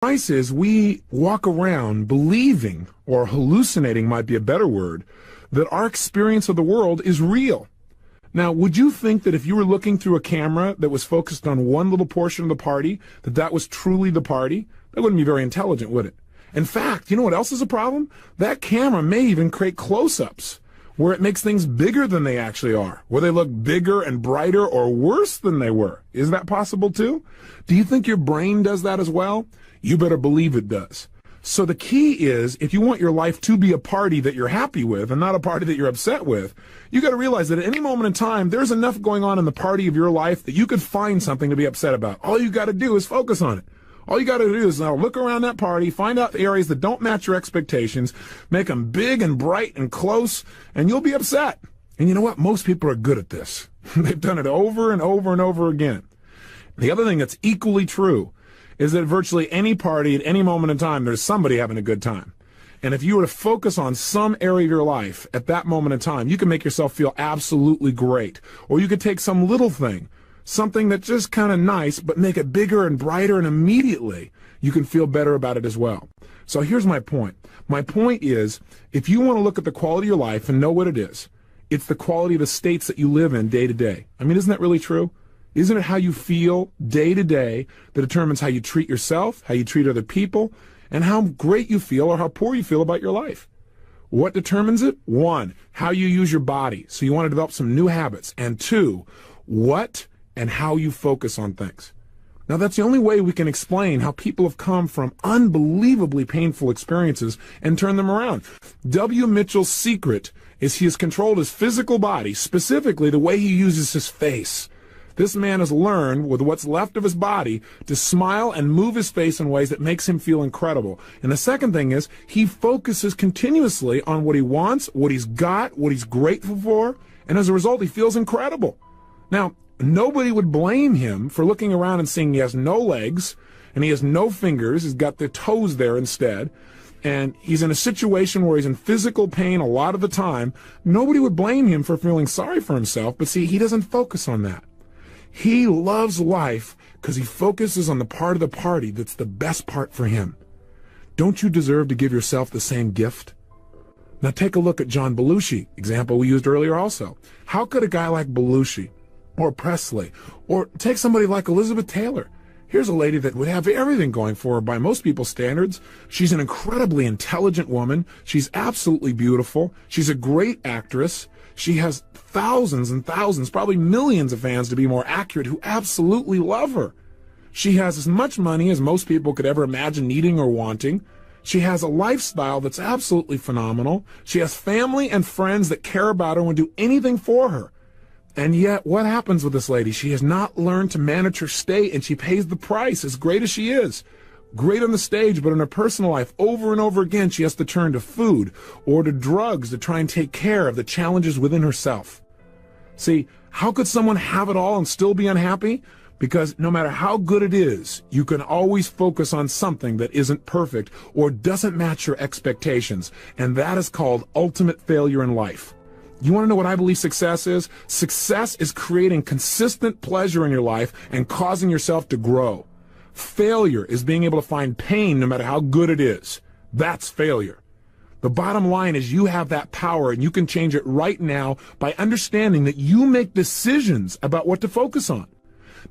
Advice is we walk around believing, or hallucinating might be a better word, that our experience of the world is real. Now, would you think that if you were looking through a camera that was focused on one little portion of the party, that that was truly the party? That wouldn't be very intelligent, would it? In fact, you know what else is a problem? That camera may even create close-ups, where it makes things bigger than they actually are, where they look bigger and brighter or worse than they were. Is that possible too? Do you think your brain does that as well? You better believe it does. So the key is, if you want your life to be a party that you're happy with and not a party that you're upset with, you got to realize that at any moment in time, there's enough going on in the party of your life that you could find something to be upset about. All you got to do is focus on it. All you got to do is now look around that party, find out the areas that don't match your expectations, make them big and bright and close, and you'll be upset. And you know what? Most people are good at this. They've done it over and over and over again. The other thing that's equally true is that virtually any party at any moment in time, there's somebody having a good time. And if you were to focus on some area of your life at that moment in time, you can make yourself feel absolutely great. Or you could take some little thing, something that's just kind of nice, but make it bigger and brighter, and immediately you can feel better about it as well. So here's my point. My point is, if you want to look at the quality of your life and know what it is, it's the quality of the states that you live in day to day. I mean, isn't that really true? Isn't it how you feel day to day that determines how you treat yourself, how you treat other people, and how great you feel or how poor you feel about your life? What determines it? One, how you use your body. So you want to develop some new habits. And two, what and how you focus on things. Now, that's the only way we can explain how people have come from unbelievably painful experiences and turn them around. W. Mitchell's secret is he has controlled his physical body, specifically the way he uses his face. This man has learned, with what's left of his body, to smile and move his face in ways that makes him feel incredible. And the second thing is, he focuses continuously on what he wants, what he's got, what he's grateful for, and as a result, he feels incredible. Now, nobody would blame him for looking around and seeing he has no legs, and he has no fingers, he's got the toes there instead, and he's in a situation where he's in physical pain a lot of the time. Nobody would blame him for feeling sorry for himself, but see, he doesn't focus on that. He loves life because he focuses on the part of the party that's the best part for him. Don't you deserve to give yourself the same gift? Now take a look at John Belushi, example we used earlier also. How could a guy like Belushi, or Presley, or take somebody like Elizabeth Taylor? Here's a lady that would have everything going for her by most people's standards. She's an incredibly intelligent woman. She's absolutely beautiful. She's a great actress. She has thousands and thousands, probably millions of fans to be more accurate, who absolutely love her. She has as much money as most people could ever imagine needing or wanting. She has a lifestyle that's absolutely phenomenal. She has family and friends that care about her and would do anything for her. And yet, what happens with this lady? She has not learned to manage her state, and she pays the price, as great as she is. Great on the stage, but in her personal life, over and over again, she has to turn to food or to drugs to try and take care of the challenges within herself. See, how could someone have it all and still be unhappy? Because no matter how good it is, you can always focus on something that isn't perfect or doesn't match your expectations, and that is called ultimate failure in life. You want to know what I believe success is? Success is creating consistent pleasure in your life and causing yourself to grow. Failure is being able to find pain no matter how good it is. That's failure. The bottom line is you have that power, and you can change it right now by understanding that you make decisions about what to focus on.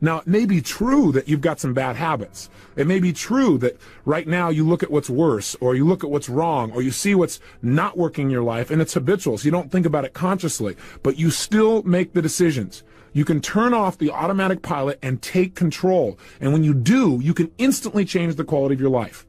Now, it may be true that you've got some bad habits. It may be true that right now you look at what's worse, or you look at what's wrong, or you see what's not working in your life, and it's habitual, so you don't think about it consciously, but you still make the decisions. You can turn off the automatic pilot and take control. And when you do, you can instantly change the quality of your life.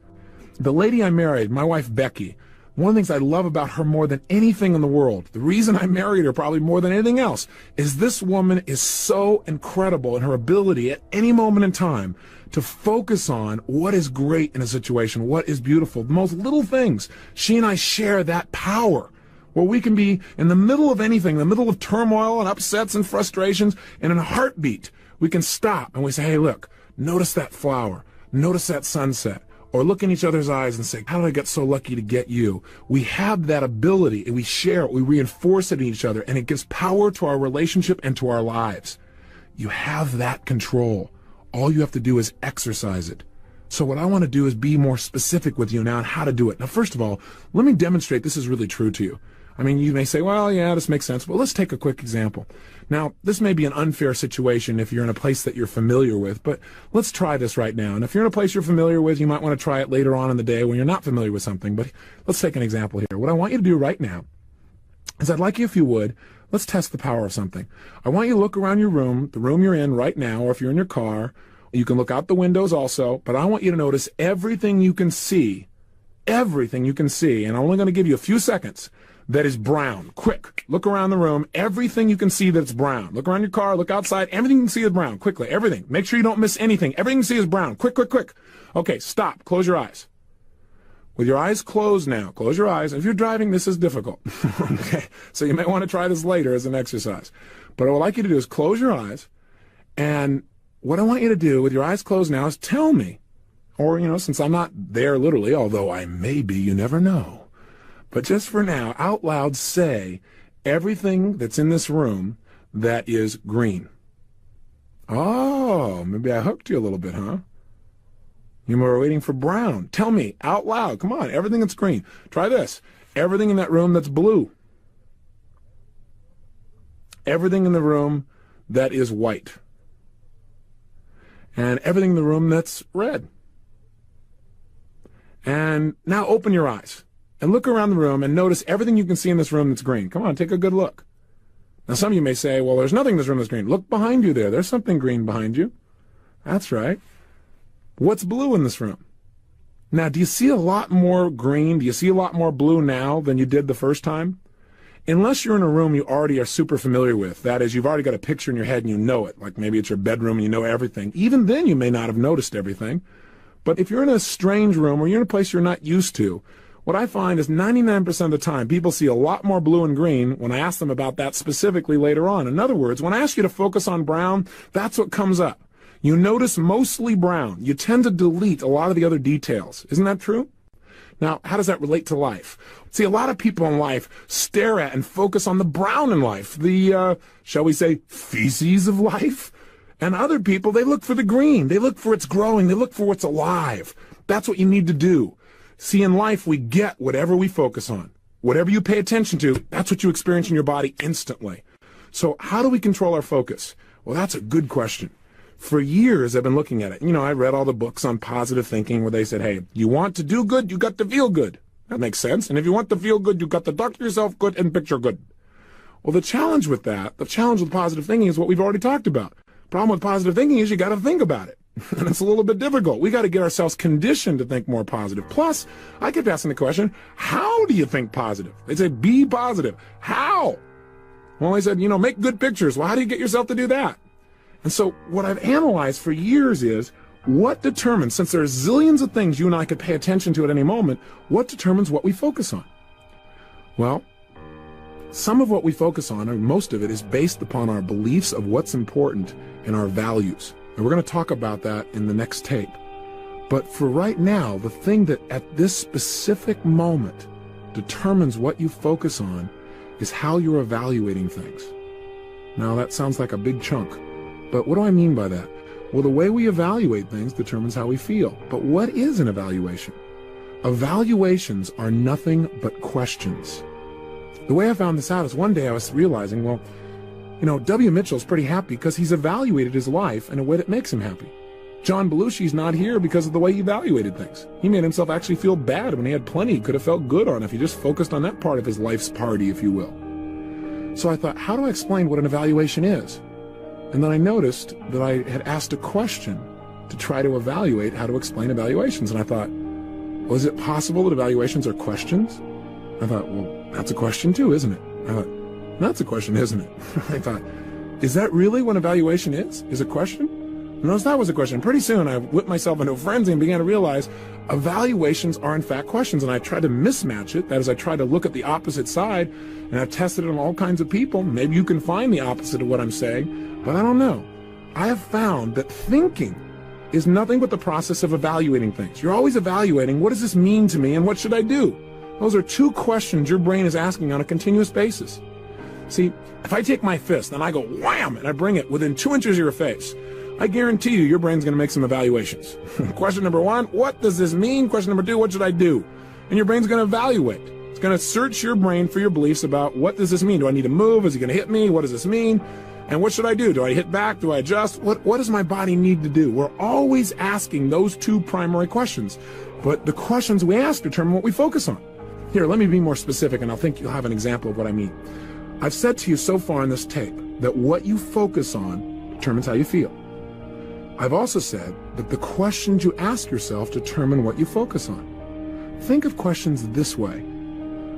The lady I married, my wife Becky, one of the things I love about her more than anything in the world, the reason I married her probably more than anything else, is this woman is so incredible in her ability at any moment in time to focus on what is great in a situation, what is beautiful, the most little things. She and I share that power, where we can be in the middle of anything, in the middle of turmoil and upsets and frustrations, and in a heartbeat, we can stop and we say, hey, look, notice that flower, notice that sunset, or look in each other's eyes and say, how did I get so lucky to get you? We have that ability, and we share it, we reinforce it in each other, and it gives power to our relationship and to our lives. You have that control. All you have to do is exercise it. So what I want to do is be more specific with you now on how to do it. Now, first of all, let me demonstrate this is really true to you. I mean, you may say, well, yeah, this makes sense. Well, let's take a quick example. Now, this may be an unfair situation if you're in a place that you're familiar with, but let's try this right now. And if you're in a place you're familiar with, you might want to try it later on in the day when you're not familiar with something. But let's take an example here. What I want you to do right now is I'd like you, if you would, let's test the power of something. I want you to look around your room, the room you're in right now, or if you're in your car, you can look out the windows also, but I want you to notice everything you can see, and I'm only going to give you a few seconds, that is brown. Quick, look around the room, everything you can see that's brown. Look around your car, look outside, everything you can see is brown. Quickly, everything. Make sure you don't miss anything. Everything you see is brown. Quick, quick, quick. Okay, stop. Close your eyes. With your eyes closed now, close your eyes. If you're driving, this is difficult. Okay, so you may want to try this later as an exercise. But what I'd like you to do is close your eyes, and what I want you to do with your eyes closed now is tell me, or, since I'm not there literally, although I may be, you never know, but just for now, out loud say everything that's in this room that is green. Oh, maybe I hooked you a little bit, huh? You were waiting for brown. Tell me out loud. Come on, everything that's green. Try this. Everything in that room that's blue. Everything in the room that is white. And everything in the room that's red. And now open your eyes and look around the room and notice everything you can see in this room that's green. Come on, take a good look. Now some of you may say, well, there's nothing in this room that's green. Look behind you there. There's something green behind you. That's right. What's blue in this room? Now, do you see a lot more green? Do you see a lot more blue now than you did the first time? Unless you're in a room you already are super familiar with, that is, you've already got a picture in your head and you know it, like maybe it's your bedroom and you know everything. Even then you may not have noticed everything. But if you're in a strange room or you're in a place you're not used to, what I find is 99% of the time people see a lot more blue and green when I ask them about that specifically later on. In other words, when I ask you to focus on brown, that's what comes up. You notice mostly brown. You tend to delete a lot of the other details. Isn't that true? Now, how does that relate to life? See, a lot of people in life stare at and focus on the brown in life, the, shall we say, feces of life. And other people, they look for the green. They look for what's growing. They look for what's alive. That's what you need to do. See, in life, we get whatever we focus on. Whatever you pay attention to, that's what you experience in your body instantly. So how do we control our focus? Well, that's a good question. For years, I've been looking at it. I read all the books on positive thinking where they said, hey, you want to do good, you got to feel good. That makes sense. And if you want to feel good, you got to talk to yourself good and picture good. Well, the challenge with positive thinking is what we've already talked about. Problem with positive thinking is you got to think about it. And it's a little bit difficult. We got to get ourselves conditioned to think more positive. Plus, I kept asking the question, how do you think positive? They say, be positive. How? Well, they said, make good pictures. Well, how do you get yourself to do that? And so what I've analyzed for years is what determines, since there's zillions of things you and I could pay attention to at any moment, what determines what we focus on? Well, some of what we focus on, or most of it, is based upon our beliefs of what's important and our values. And we're going to talk about that in the next tape. But for right now, the thing that at this specific moment determines what you focus on is how you're evaluating things. Now, that sounds like a big chunk. But what do I mean by that? Well, the way we evaluate things determines how we feel. But what is an evaluation? Evaluations are nothing but questions. The way I found this out is one day I was realizing, well, W. Mitchell's pretty happy because he's evaluated his life in a way that makes him happy. John Belushi's not here because of the way he evaluated things. He made himself actually feel bad when he had plenty he could have felt good on if he just focused on that part of his life's party, if you will. So I thought, how do I explain what an evaluation is? And then I noticed that I had asked a question to try to evaluate how to explain evaluations. And I thought, well, is it possible that evaluations are questions? I thought, well, that's a question too, isn't it? I thought, that's a question, isn't it? I thought, is that really what evaluation is? Is a question? Notice that was a question. Pretty soon I whipped myself into a frenzy and began to realize evaluations are in fact questions. And I tried to mismatch it. That is, I tried to look at the opposite side, and I've tested it on all kinds of people. Maybe you can find the opposite of what I'm saying. But I don't know. I have found that thinking is nothing but the process of evaluating things. You're always evaluating, what does this mean to me and what should I do? Those are two questions your brain is asking on a continuous basis. See, if I take my fist and I go wham and I bring it within 2 inches of your face, I guarantee you, your brain's going to make some evaluations. Question number one, what does this mean? Question number two, what should I do? And your brain's going to evaluate. It's going to search your brain for your beliefs about what does this mean? Do I need to move? Is he going to hit me? What does this mean? And what should I do? Do I hit back? Do I adjust? What does my body need to do? We're always asking those two primary questions. But the questions we ask determine what we focus on. Here, let me be more specific, and I think you'll have an example of what I mean. I've said to you so far in this tape that what you focus on determines how you feel. I've also said that the questions you ask yourself determine what you focus on. Think of questions this way.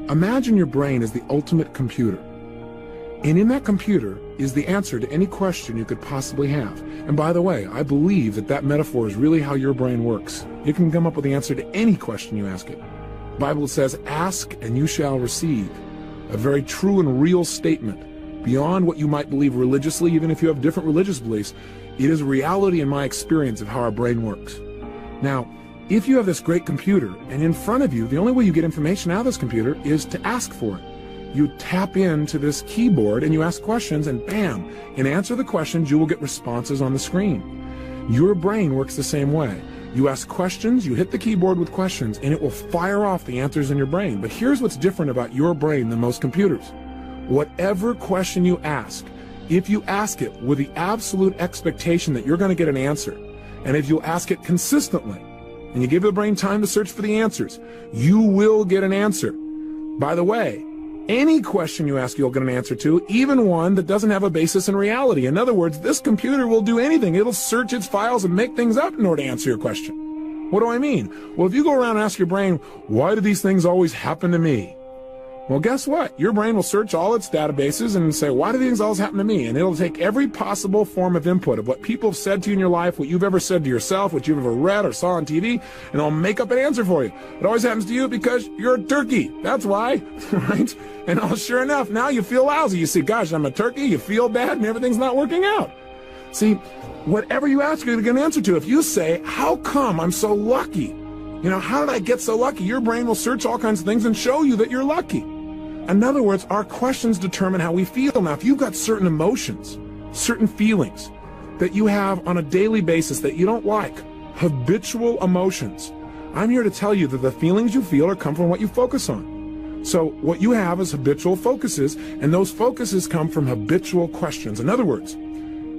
Imagine your brain as the ultimate computer. And in that computer is the answer to any question you could possibly have. And by the way, I believe that that metaphor is really how your brain works. You can come up with the answer to any question you ask it. The Bible says, ask and you shall receive. A very true and real statement. Beyond what you might believe religiously, even if you have different religious beliefs, it is reality in my experience of how our brain works. Now, if you have this great computer, and in front of you, the only way you get information out of this computer is to ask for it. You tap into this keyboard and you ask questions, and bam, in answer to the questions, you will get responses on the screen. Your brain works the same way. You ask questions, you hit the keyboard with questions, and it will fire off the answers in your brain. But here's what's different about your brain than most computers. Whatever question you ask, if you ask it with the absolute expectation that you're going to get an answer, and if you ask it consistently, and you give the brain time to search for the answers, you will get an answer. By the way, any question you ask, you'll get an answer to, even one that doesn't have a basis in reality. In other words, this computer will do anything. It'll search its files and make things up in order to answer your question. What do I mean? Well, if you go around and ask your brain, why do these things always happen to me? Well, guess what? Your brain will search all its databases and say, why do these things always happen to me? And it'll take every possible form of input of what people have said to you in your life, what you've ever said to yourself, what you've ever read or saw on TV, and it'll make up an answer for you. It always happens to you because you're a turkey. That's why, right? And sure enough, now you feel lousy. You see, gosh, I'm a turkey. You feel bad and everything's not working out. See, whatever you ask, you're going to get an answer to. If you say, how come I'm so lucky? You know, how did I get so lucky? Your brain will search all kinds of things and show you that you're lucky. In other words, our questions determine how we feel. Now, if you've got certain emotions, certain feelings that you have on a daily basis that you don't like, habitual emotions, I'm here to tell you that the feelings you feel come from what you focus on. So what you have is habitual focuses, and those focuses come from habitual questions. In other words,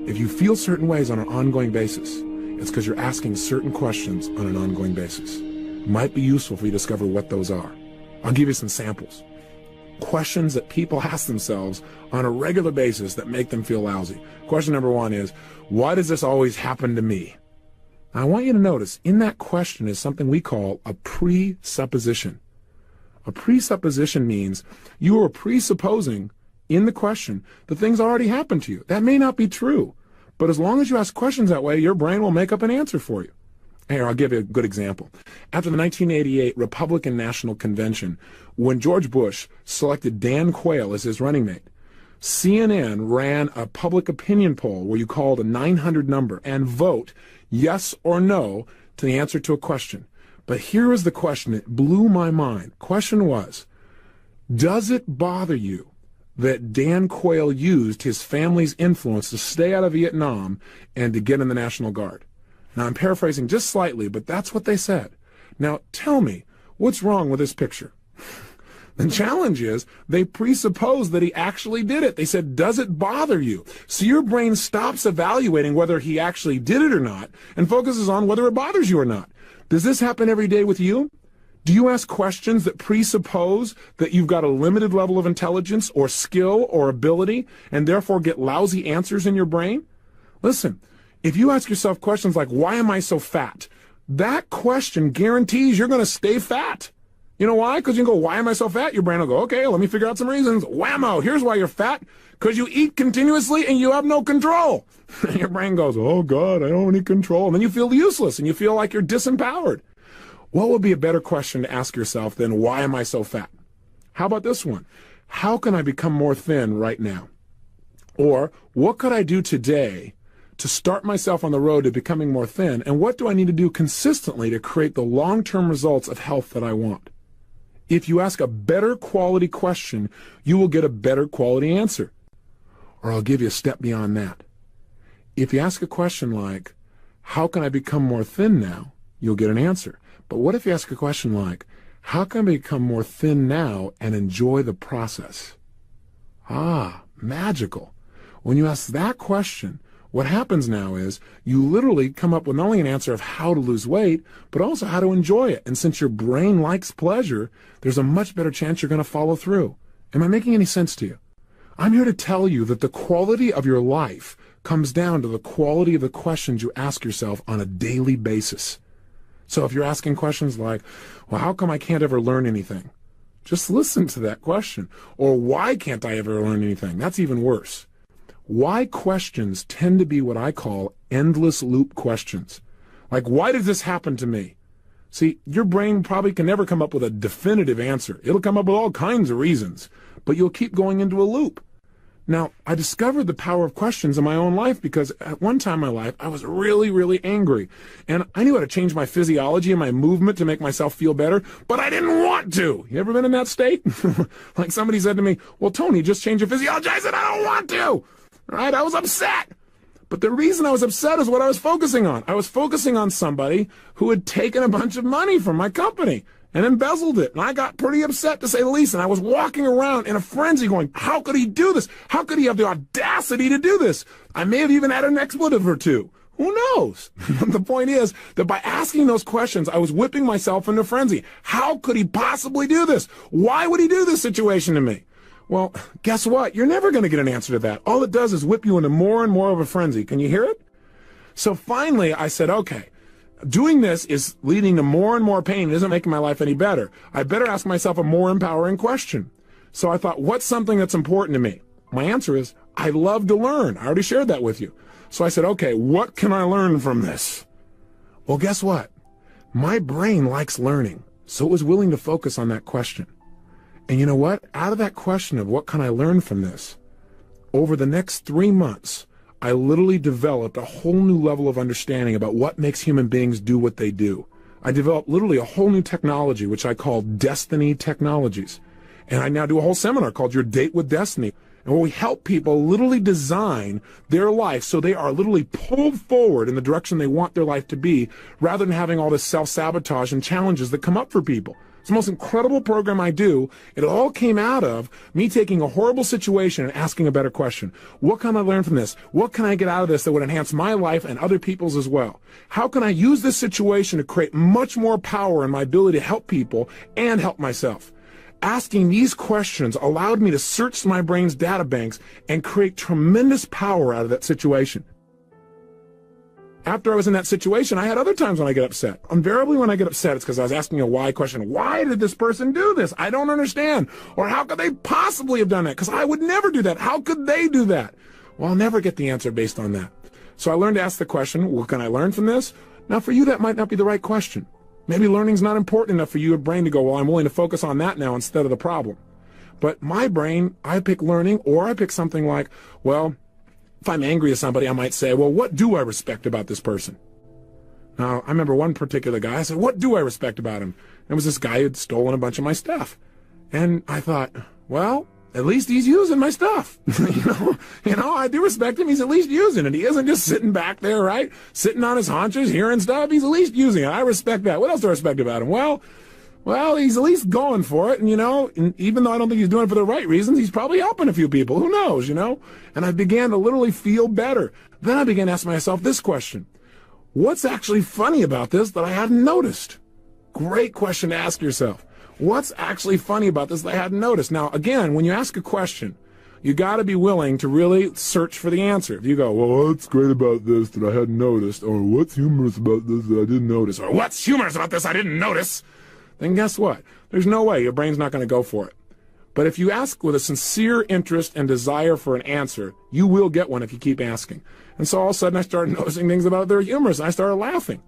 if you feel certain ways on an ongoing basis, it's because you're asking certain questions on an ongoing basis. It might be useful for you to discover what those are. I'll give you some samples. Questions that people ask themselves on a regular basis that make them feel lousy. Question number one is, why does this always happen to me? Now, I want you to notice in that question is something we call a presupposition. A presupposition means you are presupposing in the question that things already happened to you. That may not be true, but as long as you ask questions that way, your brain will make up an answer for you. Here, I'll give you a good example. After the 1988 Republican National Convention, when George Bush selected Dan Quayle as his running mate, CNN ran a public opinion poll where you called a 900 number and vote yes or no to the answer to a question. But here was the question. It blew my mind. Question was, does it bother you that Dan Quayle used his family's influence to stay out of Vietnam and to get in the National Guard? Now, I'm paraphrasing just slightly, but that's what they said. Now, tell me, what's wrong with this picture? The challenge is they presuppose that he actually did it. They said, does it bother you? So your brain stops evaluating whether he actually did it or not and focuses on whether it bothers you or not. Does this happen every day with you? Do you ask questions that presuppose that you've got a limited level of intelligence or skill or ability and therefore get lousy answers in your brain? Listen, if you ask yourself questions like, why am I so fat? That question guarantees you're going to stay fat. You know why? Because you can go, why am I so fat? Your brain will go, okay, let me figure out some reasons. Whammo, here's why you're fat. Because you eat continuously and you have no control. And your brain goes, oh God, I don't have any control. And then you feel useless and you feel like you're disempowered. What would be a better question to ask yourself than, why am I so fat? How about this one? How can I become more thin right now? Or what could I do today to start myself on the road to becoming more thin, and what do I need to do consistently to create the long-term results of health that I want? If you ask a better quality question, you will get a better quality answer. Or I'll give you a step beyond that. If you ask a question like, how can I become more thin now? You'll get an answer. But what if you ask a question like, how can I become more thin now and enjoy the process? Ah, magical. When you ask that question, what happens now is you literally come up with not only an answer of how to lose weight, but also how to enjoy it. And since your brain likes pleasure, there's a much better chance you're going to follow through. Am I making any sense to you? I'm here to tell you that the quality of your life comes down to the quality of the questions you ask yourself on a daily basis. So if you're asking questions like, well, how come I can't ever learn anything? Just listen to that question. Or why can't I ever learn anything? That's even worse. Why questions tend to be what I call endless loop questions. Like, why did this happen to me? See, your brain probably can never come up with a definitive answer. It'll come up with all kinds of reasons, but you'll keep going into a loop. Now, I discovered the power of questions in my own life because at one time in my life, I was really, really angry. And I knew how to change my physiology and my movement to make myself feel better, but I didn't want to. You ever been in that state? Like somebody said to me, well, Tony, just change your physiology. I said, I don't want to. All right, I was upset. But the reason I was upset is what I was focusing on. I was focusing on somebody who had taken a bunch of money from my company and embezzled it. And I got pretty upset, to say the least. And I was walking around in a frenzy going, how could he do this? How could he have the audacity to do this? I may have even had an expletive or two. Who knows? The point is that by asking those questions, I was whipping myself into frenzy. How could he possibly do this? Why would he do this situation to me? Well, guess what? You're never going to get an answer to that. All it does is whip you into more and more of a frenzy. Can you hear it? So finally, I said, okay, doing this is leading to more and more pain. It isn't making my life any better. I better ask myself a more empowering question. So I thought, what's something that's important to me? My answer is, I love to learn. I already shared that with you. So I said, okay, what can I learn from this? Well, guess what? My brain likes learning, so it was willing to focus on that question. And you know what? Out of that question of what can I learn from this, over the next 3 months, I literally developed a whole new level of understanding about what makes human beings do what they do. I developed literally a whole new technology, which I call Destiny Technologies. And I now do a whole seminar called Your Date with Destiny. And where we help people literally design their life so they are literally pulled forward in the direction they want their life to be, rather than having all this self-sabotage and challenges that come up for people. It's the most incredible program I do. It all came out of me taking a horrible situation and asking a better question. What can I learn from this? What can I get out of this that would enhance my life and other people's as well? How can I use this situation to create much more power in my ability to help people and help myself? Asking these questions allowed me to search my brain's data banks and create tremendous power out of that situation. After I was in that situation, I had other times when I get upset. Invariably when I get upset, it's because I was asking a why question. Why did this person do this? I don't understand. Or how could they possibly have done that? Because I would never do that. How could they do that? Well, I'll never get the answer based on that. So I learned to ask the question, what can I learn from this? Now, for you, that might not be the right question. Maybe learning's not important enough for your brain to go, well, I'm willing to focus on that now instead of the problem. But my brain, I pick learning, or I pick something like, well, if I'm angry at somebody, I might say, well, what do I respect about this person? Now, I remember one particular guy, I said, what do I respect about him? It was this guy who had stolen a bunch of my stuff. And I thought, well, at least he's using my stuff. you know, I do respect him. He's at least using it. He isn't just sitting back there, right? Sitting on his haunches, hearing stuff. He's at least using it. I respect that. What else do I respect about him? Well, he's at least going for it, and, and even though I don't think he's doing it for the right reasons, he's probably helping a few people. Who knows, And I began to literally feel better. Then I began to ask myself this question. What's actually funny about this that I hadn't noticed? Great question to ask yourself. What's actually funny about this that I hadn't noticed? Now, again, when you ask a question, you got to be willing to really search for the answer. If you go, well, what's great about this that I hadn't noticed? Or what's humorous about this that I didn't notice? Or what's humorous about this I didn't notice? Then guess what? There's no way. Your brain's not going to go for it. But if you ask with a sincere interest and desire for an answer, you will get one if you keep asking. And so all of a sudden I started noticing things about it that are humorous, and I started laughing.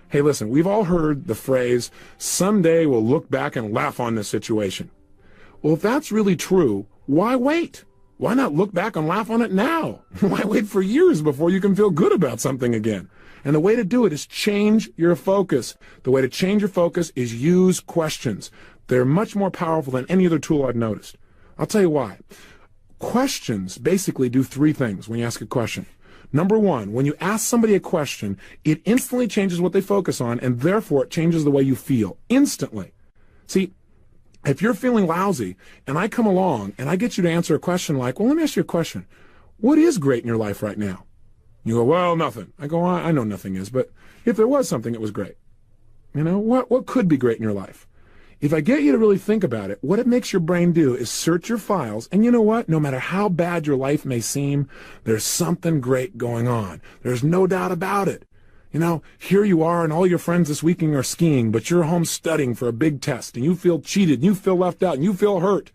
Hey, listen, we've all heard the phrase, someday we'll look back and laugh on this situation. Well, if that's really true, why wait? Why not look back and laugh on it now? Why wait for years before you can feel good about something again? And the way to do it is change your focus. The way to change your focus is use questions. They're much more powerful than any other tool I've noticed. I'll tell you why. Questions basically do three things when you ask a question. Number one, when you ask somebody a question, it instantly changes what they focus on, and therefore it changes the way you feel instantly. See, if you're feeling lousy and I come along and I get you to answer a question like, well, let me ask you a question. What is great in your life right now? You go, well, nothing. I go, I know nothing is, but if there was something, it was great. You know, what could be great in your life? If I get you to really think about it, what it makes your brain do is search your files, and you know what? No matter how bad your life may seem, there's something great going on. There's no doubt about it. You know, here you are and all your friends this weekend are skiing, but you're home studying for a big test, and you feel cheated, and you feel left out, and you feel hurt.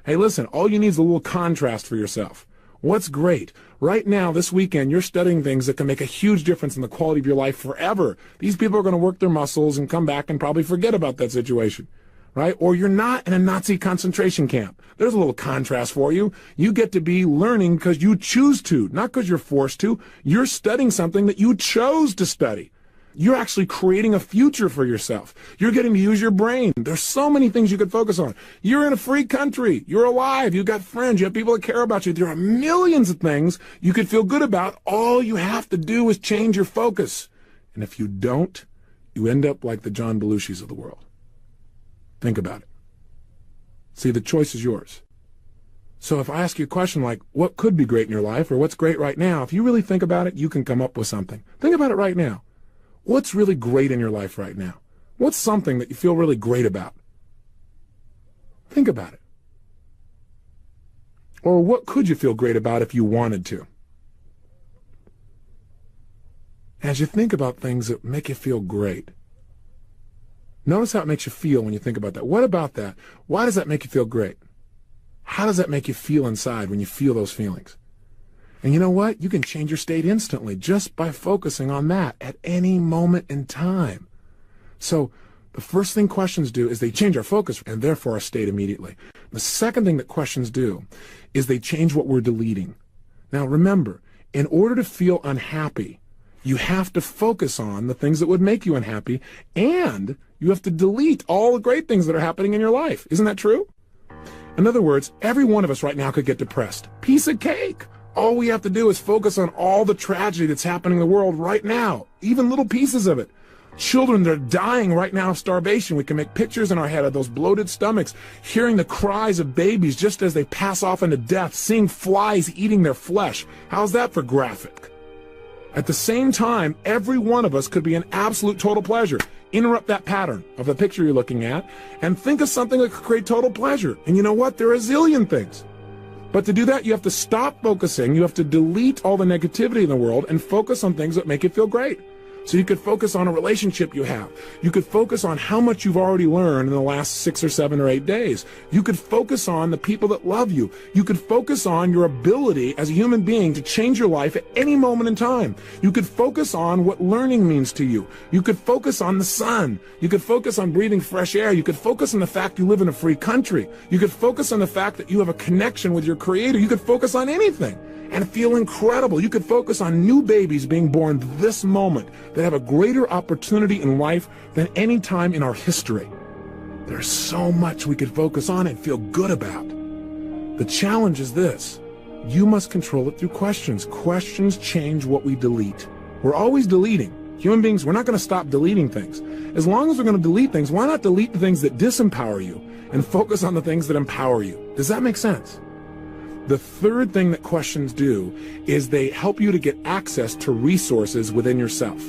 Hey, listen, all you need is a little contrast for yourself. What's great? Right now, this weekend, you're studying things that can make a huge difference in the quality of your life forever. These people are going to work their muscles and come back and probably forget about that situation, right? Or you're not in a Nazi concentration camp. There's a little contrast for you. You get to be learning because you choose to, not because you're forced to. You're studying something that you chose to study. You're actually creating a future for yourself. You're getting to use your brain. There's so many things you could focus on. You're in a free country. You're alive. You've got friends. You have people that care about you. There are millions of things you could feel good about. All you have to do is change your focus. And if you don't, you end up like the John Belushis of the world. Think about it. See, the choice is yours. So if I ask you a question like, what could be great in your life, or what's great right now, if you really think about it, you can come up with something. Think about it right now. What's really great in your life right now? What's something that you feel really great about? Think about it. Or what could you feel great about if you wanted to? As you think about things that make you feel great, notice how it makes you feel when you think about that. What about that? Why does that make you feel great? How does that make you feel inside when you feel those feelings? And you know what? You can change your state instantly just by focusing on that at any moment in time. So the first thing questions do is they change our focus and therefore our state immediately. The second thing that questions do is they change what we're deleting. Now remember, in order to feel unhappy, you have to focus on the things that would make you unhappy, and you have to delete all the great things that are happening in your life. Isn't that true? In other words, every one of us right now could get depressed. Piece of cake. All we have to do is focus on all the tragedy that's happening in the world right now, even little pieces of it. Children that are dying right now of starvation. We can make pictures in our head of those bloated stomachs, hearing the cries of babies just as they pass off into death, seeing flies eating their flesh. How's that for graphic? At the same time, every one of us could be an absolute total pleasure. Interrupt that pattern of the picture you're looking at and think of something that could create total pleasure. And you know what? There are a zillion things. But to do that, you have to stop focusing. You have to delete all the negativity in the world and focus on things that make you feel great. So you could focus on a relationship you have. You could focus on how much you've already learned in the last 6 or 7 or 8 days. You could focus on the people that love you. You could focus on your ability as a human being to change your life at any moment in time. You could focus on what learning means to you. You could focus on the sun. You could focus on breathing fresh air. You could focus on the fact you live in a free country. You could focus on the fact that you have a connection with your creator. You could focus on anything and feel incredible. You could focus on new babies being born this moment that have a greater opportunity in life than any time in our history. There's so much we could focus on and feel good about. The challenge is this: you must control it through questions. Questions change what we delete. We're always deleting. Human beings, we're not going to stop deleting things. As long as we're going to delete things, why not delete the things that disempower you and focus on the things that empower you? Does that make sense? The third thing that questions do is they help you to get access to resources within yourself.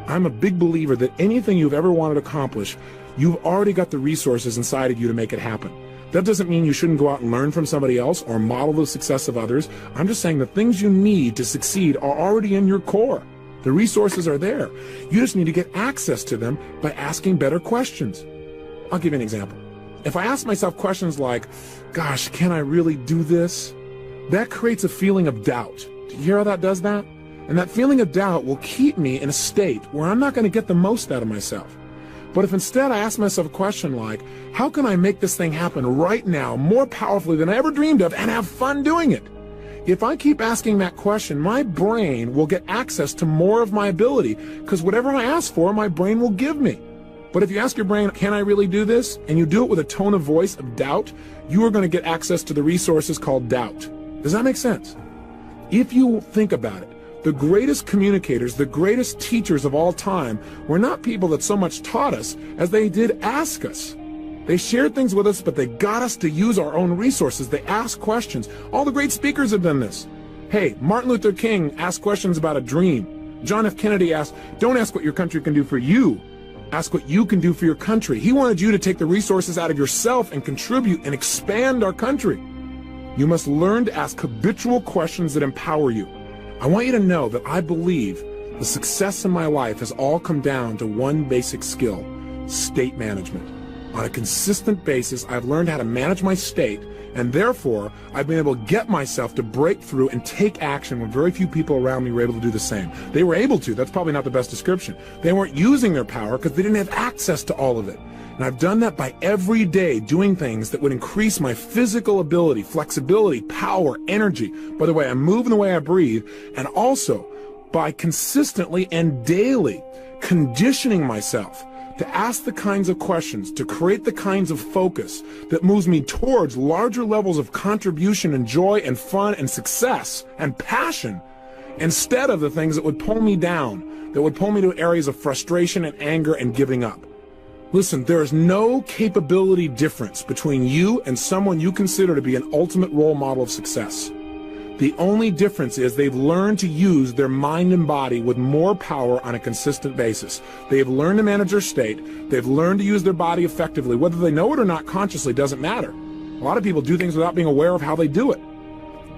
I'm a big believer that anything you've ever wanted to accomplish, you've already got the resources inside of you to make it happen. That doesn't mean you shouldn't go out and learn from somebody else or model the success of others. I'm just saying the things you need to succeed are already in your core. The resources are there. You just need to get access to them by asking better questions. I'll give you an example. If I ask myself questions like, gosh, can I really do this? That creates a feeling of doubt. Do you hear how that does that? And that feeling of doubt will keep me in a state where I'm not going to get the most out of myself. But if instead I ask myself a question like, how can I make this thing happen right now more powerfully than I ever dreamed of and have fun doing it? If I keep asking that question, my brain will get access to more of my ability, because whatever I ask for, my brain will give me. But if you ask your brain, can I really do this? And you do it with a tone of voice of doubt, you are going to get access to the resources called doubt. Does that make sense? If you think about it, The greatest communicators, the greatest teachers of all time were not people that so much taught us as they did ask us. They shared things with us, but they got us to use our own resources. They asked questions. All the great speakers have done this. Hey, Martin Luther King asked questions about a dream. John F. Kennedy asked, don't ask what your country can do for you. Ask what you can do for your country. He wanted you to take the resources out of yourself and contribute and expand our country. You must learn to ask habitual questions that empower you. I want you to know that I believe the success in my life has all come down to one basic skill: state management. On a consistent basis, I've learned how to manage my state, and therefore, I've been able to get myself to break through and take action when very few people around me were able to do the same. They were able to. That's probably not the best description. They weren't using their power because they didn't have access to all of it. And I've done that by every day doing things that would increase my physical ability, flexibility, power, energy. By the way, I'm moving the way I breathe, and also by consistently and daily conditioning myself to ask the kinds of questions, to create the kinds of focus that moves me towards larger levels of contribution and joy and fun and success and passion, instead of the things that would pull me down, that would pull me to areas of frustration and anger and giving up. Listen, there is no capability difference between you and someone you consider to be an ultimate role model of success. The only difference is they've learned to use their mind and body with more power on a consistent basis. They've learned to manage their state. They've learned to use their body effectively. Whether they know it or not consciously doesn't matter. A lot of people do things without being aware of how they do it.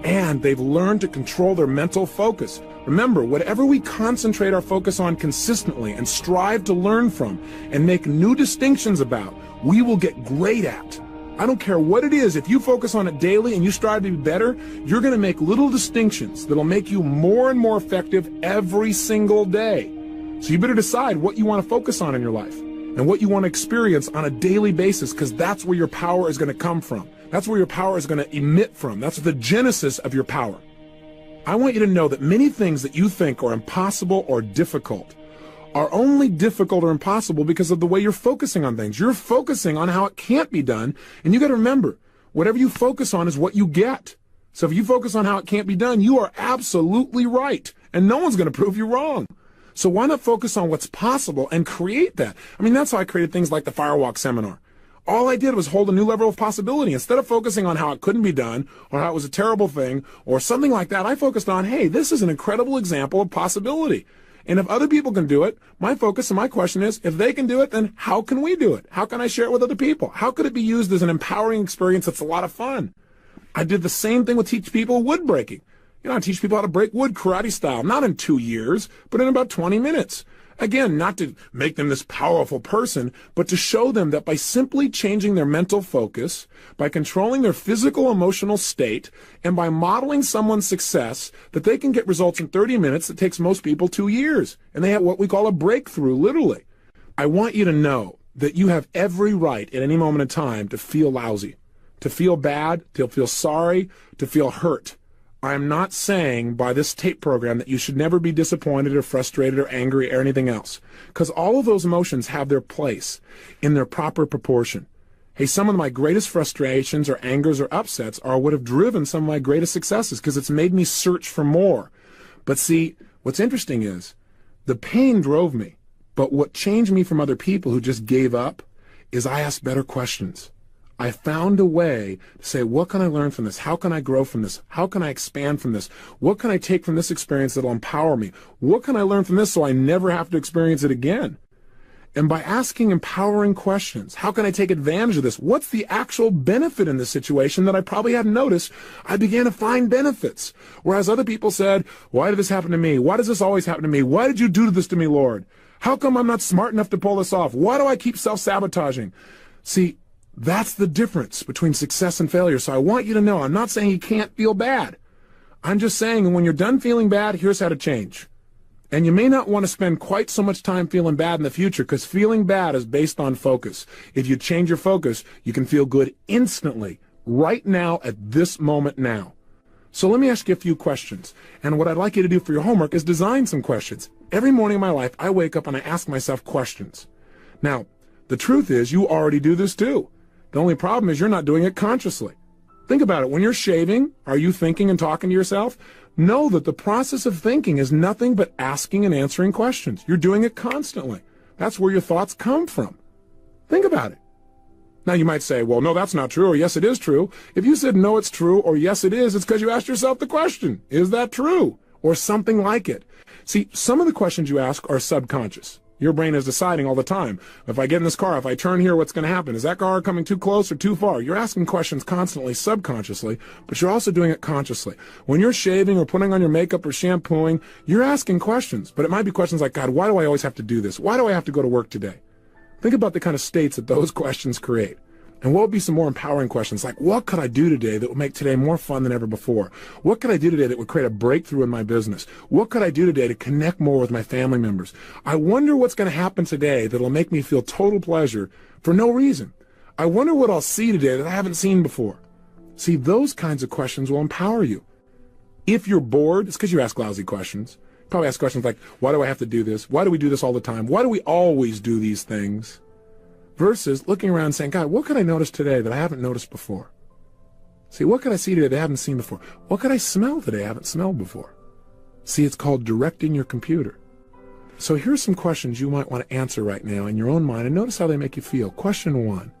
And they've learned to control their mental focus. Remember, whatever we concentrate our focus on consistently and strive to learn from and make new distinctions about, we will get great at. I don't care what it is. If you focus on it daily and you strive to be better, you're going to make little distinctions that'll make you more and more effective every single day. So you better decide what you want to focus on in your life and what you want to experience on a daily basis, because that's where your power is going to come from. That's where your power is going to emit from. That's the genesis of your power. I want you to know that many things that you think are impossible or difficult are only difficult or impossible because of the way you're focusing on things. You're focusing on how it can't be done, and you got to remember, whatever you focus on is what you get. So if you focus on how it can't be done, you are absolutely right, and no one's going to prove you wrong. So why not focus on what's possible and create that? I mean, that's how I created things like the Firewalk Seminar. All I did was hold a new level of possibility. Instead of focusing on how it couldn't be done or how it was a terrible thing or something like that, I focused on, hey, this is an incredible example of possibility. And if other people can do it, my focus and my question is, if they can do it, then how can we do it? How can I share it with other people? How could it be used as an empowering experience that's a lot of fun? I did the same thing with teach people wood breaking. I teach people how to break wood karate style, not in 2 years, but in about 20 minutes. Again, not to make them this powerful person, but to show them that by simply changing their mental focus, by controlling their physical, emotional state, and by modeling someone's success, that they can get results in 30 minutes that takes most people 2 years. And they have what we call a breakthrough, literally. I want you to know that you have every right at any moment in time to feel lousy, to feel bad, to feel sorry, to feel hurt. I'm not saying by this tape program that you should never be disappointed or frustrated or angry or anything else, because all of those emotions have their place in their proper proportion. Hey, some of my greatest frustrations or angers or upsets are what have driven some of my greatest successes, because it's made me search for more. But see, what's interesting is the pain drove me, but what changed me from other people who just gave up is I asked better questions. I found a way to say, what can I learn from this? How can I grow from this? How can I expand from this? What can I take from this experience that will empower me? What can I learn from this so I never have to experience it again? And by asking empowering questions, how can I take advantage of this? What's the actual benefit in this situation that I probably hadn't noticed? I began to find benefits. Whereas other people said, why did this happen to me? Why does this always happen to me? Why did you do this to me, Lord? How come I'm not smart enough to pull this off? Why do I keep self-sabotaging? See, that's the difference between success and failure. So I want you to know, I'm not saying you can't feel bad. I'm just saying when you're done feeling bad, here's how to change. And you may not want to spend quite so much time feeling bad in the future, because feeling bad is based on focus. If you change your focus, you can feel good instantly, right now, at this moment now. So let me ask you a few questions. And what I'd like you to do for your homework is design some questions. Every morning in my life, I wake up and I ask myself questions. Now, the truth is you already do this too. The only problem is you're not doing it consciously. Think about it. When you're shaving, are you thinking and talking to yourself? Know that the process of thinking is nothing but asking and answering questions. You're doing it constantly. That's where your thoughts come from. Think about it. Now you might say, well, no, that's not true, or yes, it is true. If you said no, it's true, or yes, it is, it's because you asked yourself the question, is that true? Or something like it. See, some of the questions you ask are subconscious. Your brain is deciding all the time. If I get in this car, if I turn here, what's going to happen? Is that car coming too close or too far? You're asking questions constantly, subconsciously, but you're also doing it consciously. When you're shaving or putting on your makeup or shampooing, you're asking questions. But it might be questions like, God, why do I always have to do this? Why do I have to go to work today? Think about the kind of states that those questions create. And what would be some more empowering questions like, what could I do today that would make today more fun than ever before? What could I do today that would create a breakthrough in my business? What could I do today to connect more with my family members? I wonder what's going to happen today that'll make me feel total pleasure for no reason. I wonder what I'll see today that I haven't seen before. See, those kinds of questions will empower you. If you're bored, it's because you ask lousy questions. You probably ask questions like, why do I have to do this? Why do we do this all the time? Why do we always do these things? Versus looking around and saying, God, what could I notice today that I haven't noticed before? See, what could I see today that I haven't seen before? What could I smell today I haven't smelled before? See, it's called directing your computer. So here's some questions you might want to answer right now in your own mind, and notice how they make you feel. Question 1,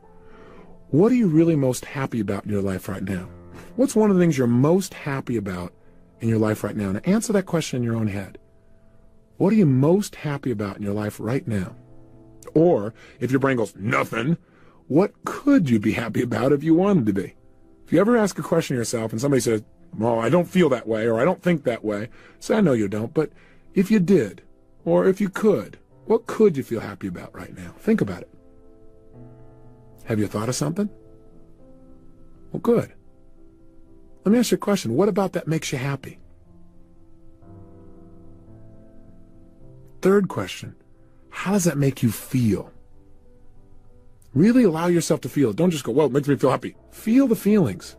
what are you really most happy about in your life right now? What's one of the things you're most happy about in your life right now? Now answer that question in your own head. What are you most happy about in your life right now? Or, if your brain goes, nothing, what could you be happy about if you wanted to be? If you ever ask a question to yourself and somebody says, well, I don't feel that way, or I don't think that way, say, I know you don't, but if you did, or if you could, what could you feel happy about right now? Think about it. Have you thought of something? Well, good. Let me ask you a question. What about that makes you happy? Third question. How does that make you feel? Really allow yourself to feel it. Don't just go, well, it makes me feel happy. Feel the feelings.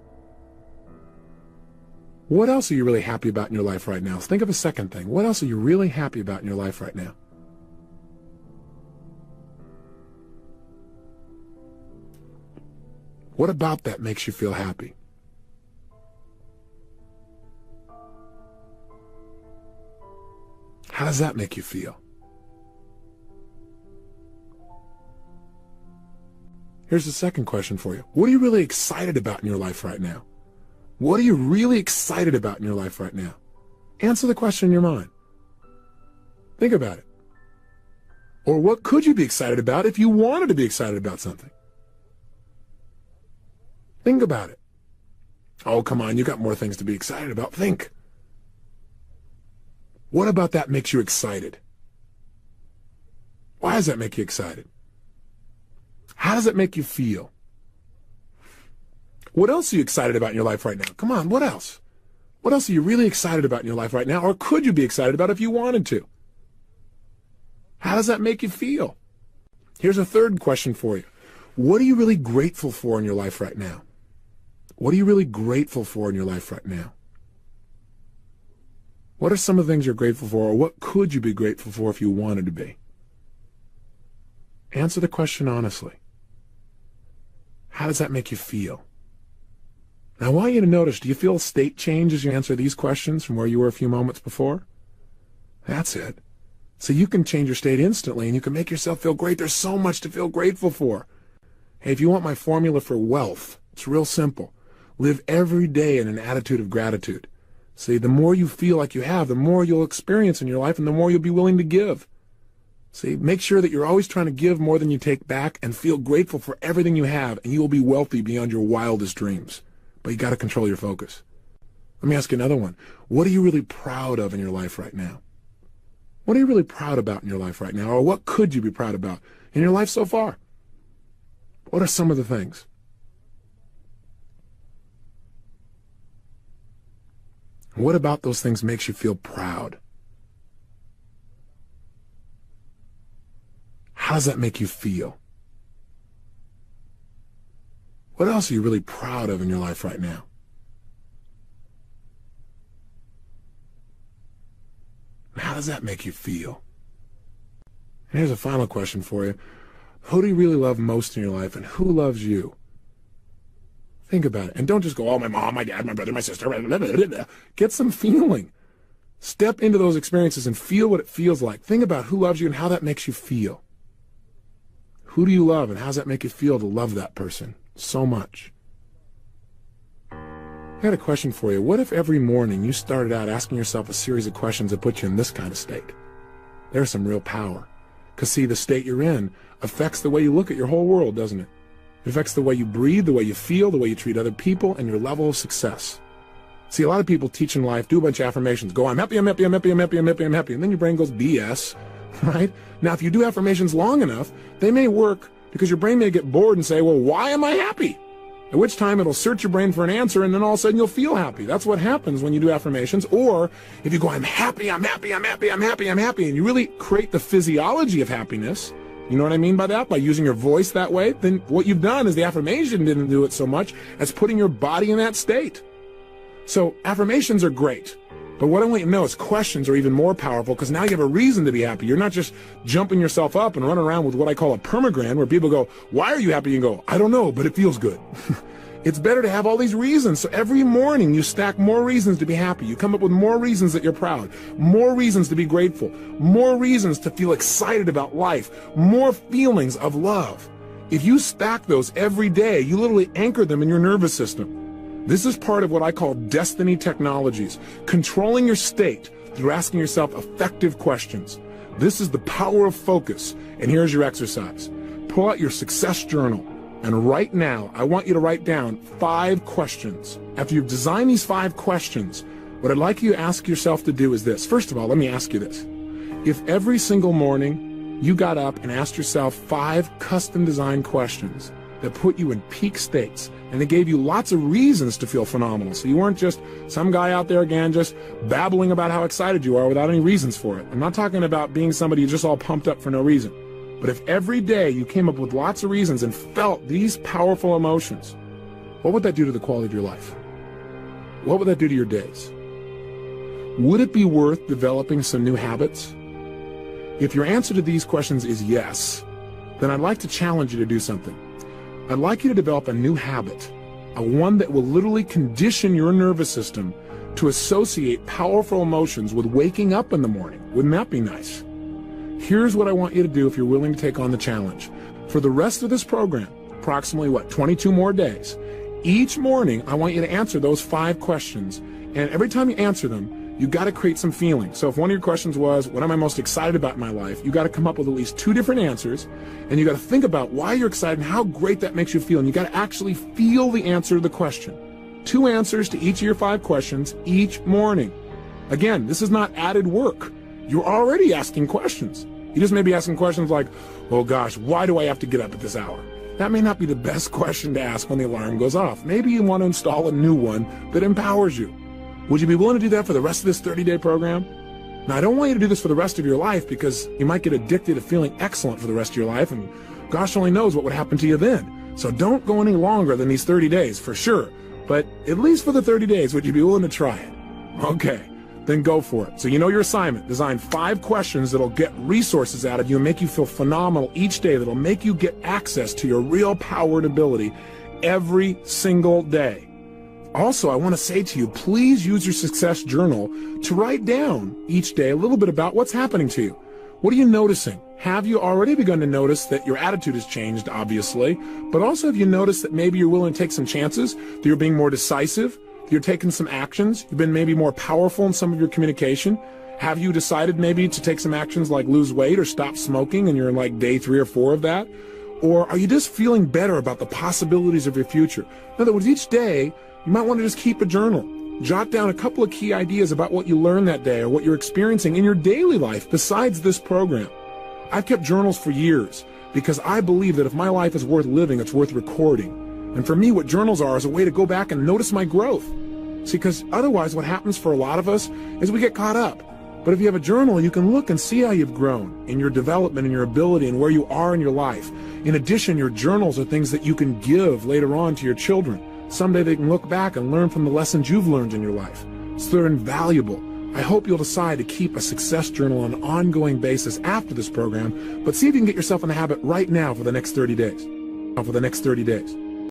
What else are you really happy about in your life right now? Think of a second thing. What else are you really happy about in your life right now? What about that makes you feel happy? How does that make you feel? Here's the second question for you. What are you really excited about in your life right now? What are you really excited about in your life right now? Answer the question in your mind. Think about it. Or what could you be excited about if you wanted to be excited about something? Think about it. Oh, come on, you got more things to be excited about. Think. What about that makes you excited? Why does that make you excited? How does it make you feel? What else are you excited about in your life right now? Come on, what else? What else are you really excited about in your life right now? Or could you be excited about if you wanted to? How does that make you feel? Here's a third question for you. What are you really grateful for in your life right now? What are you really grateful for in your life right now? What are some of the things you're grateful for, or what could you be grateful for if you wanted to be? Answer the question honestly. How does that make you feel? Now, I want you to notice, do you feel a state change as you answer these questions from where you were a few moments before? That's it. So you can change your state instantly, and you can make yourself feel great. There's so much to feel grateful for. Hey, if you want my formula for wealth, it's real simple. Live every day in an attitude of gratitude. See, the more you feel like you have, the more you'll experience in your life, and the more you'll be willing to give. See, make sure that you're always trying to give more than you take back, and feel grateful for everything you have, and you will be wealthy beyond your wildest dreams. But you got to control your focus. Let me ask you another one. What are you really proud of in your life right now? What are you really proud about in your life right now? Or what could you be proud about in your life so far? What are some of the things? What about those things makes you feel proud? How does that make you feel? What else are you really proud of in your life right now? How does that make you feel? And here's a final question for you. Who do you really love most in your life, and who loves you? Think about it. And don't just go, oh, my mom, my dad, my brother, my sister. Blah, blah, blah, blah. Get some feeling. Step into those experiences and feel what it feels like. Think about who loves you and how that makes you feel. Who do you love and how does that make you feel to love that person so much? I got a question for you. What if every morning you started out asking yourself a series of questions that put you in this kind of state? There's some real power. Because see, the state you're in affects the way you look at your whole world, doesn't it? It affects the way you breathe, the way you feel, the way you treat other people, and your level of success. See, a lot of people teach in life, do a bunch of affirmations. Go, I'm happy, I'm happy, I'm happy, I'm happy, I'm happy, I'm happy. And then your brain goes, BS, right? Now, if you do affirmations long enough, they may work because your brain may get bored and say, well, why am I happy? At which time it'll search your brain for an answer, and then all of a sudden you'll feel happy. That's what happens when you do affirmations. Or if you go, I'm happy, I'm happy, I'm happy, I'm happy, I'm happy, and you really create the physiology of happiness, you know what I mean by that? By using your voice that way, then what you've done is the affirmation didn't do it so much as putting your body in that state. So affirmations are great. But what I want you to know is questions are even more powerful because now you have a reason to be happy. You're not just jumping yourself up and running around with what I call a permagram where people go, why are you happy? You can go, I don't know, but it feels good. It's better to have all these reasons. So every morning you stack more reasons to be happy. You come up with more reasons that you're proud, more reasons to be grateful, more reasons to feel excited about life, more feelings of love. If you stack those every day, you literally anchor them in your nervous system. This is part of what I call destiny technologies, controlling your state through asking yourself effective questions. This is the power of focus. And here's your exercise. Pull out your success journal. And right now, I want you to write down 5 questions. After you've designed these 5 questions, what I'd like you to ask yourself to do is this. First of all, let me ask you this. If every single morning you got up and asked yourself 5 custom designed questions that put you in peak states, and they gave you lots of reasons to feel phenomenal. So you weren't just some guy out there again just babbling about how excited you are without any reasons for it. I'm not talking about being somebody who's just all pumped up for no reason. But if every day you came up with lots of reasons and felt these powerful emotions, what would that do to the quality of your life? What would that do to your days? Would it be worth developing some new habits? If your answer to these questions is yes, then I'd like to challenge you to do something. I'd like you to develop a new habit, one that will literally condition your nervous system to associate powerful emotions with waking up in the morning. Wouldn't that be nice? Here's what I want you to do if you're willing to take on the challenge. For the rest of this program, approximately 22 more days, each morning I want you to answer those 5 questions. And every time you answer them, you got to create some feeling. So if one of your questions was, what am I most excited about in my life? You got to come up with at least 2 different answers, and you got to think about why you're excited and how great that makes you feel. And you got to actually feel the answer to the question. 2 answers to each of your 5 questions each morning. Again, this is not added work. You're already asking questions. You just may be asking questions like, oh gosh, why do I have to get up at this hour? That may not be the best question to ask when the alarm goes off. Maybe you want to install a new one that empowers you. Would you be willing to do that for the rest of this 30-day program? Now, I don't want you to do this for the rest of your life because you might get addicted to feeling excellent for the rest of your life, and gosh only knows what would happen to you then. So don't go any longer than these 30 days, for sure. But at least for the 30 days, would you be willing to try it? Okay, then go for it. So you know your assignment. Design 5 questions that'll get resources out of you and make you feel phenomenal each day, that'll make you get access to your real power and ability every single day. Also, I want to say to you, please use your success journal to write down each day a little bit about what's happening to you. What are you noticing? Have you already begun to notice that your attitude has changed, obviously, but also have you noticed that maybe you're willing to take some chances, that you're being more decisive, that you're taking some actions, you've been maybe more powerful in some of your communication? Have you decided maybe to take some actions like lose weight or stop smoking and you're in like day 3 or 4 of that? Or are you just feeling better about the possibilities of your future? In other words, each day, you might want to just keep a journal. Jot down a couple of key ideas about what you learned that day or what you're experiencing in your daily life besides this program. I've kept journals for years because I believe that if my life is worth living, it's worth recording. And for me, what journals are is a way to go back and notice my growth. See, because otherwise what happens for a lot of us is we get caught up. But if you have a journal, you can look and see how you've grown in your development and your ability and where you are in your life. In addition, your journals are things that you can give later on to your children. Someday they can look back and learn from the lessons you've learned in your life. So they're invaluable. I hope you'll decide to keep a success journal on an ongoing basis after this program, but see if you can get yourself in the habit right now for the next 30 days.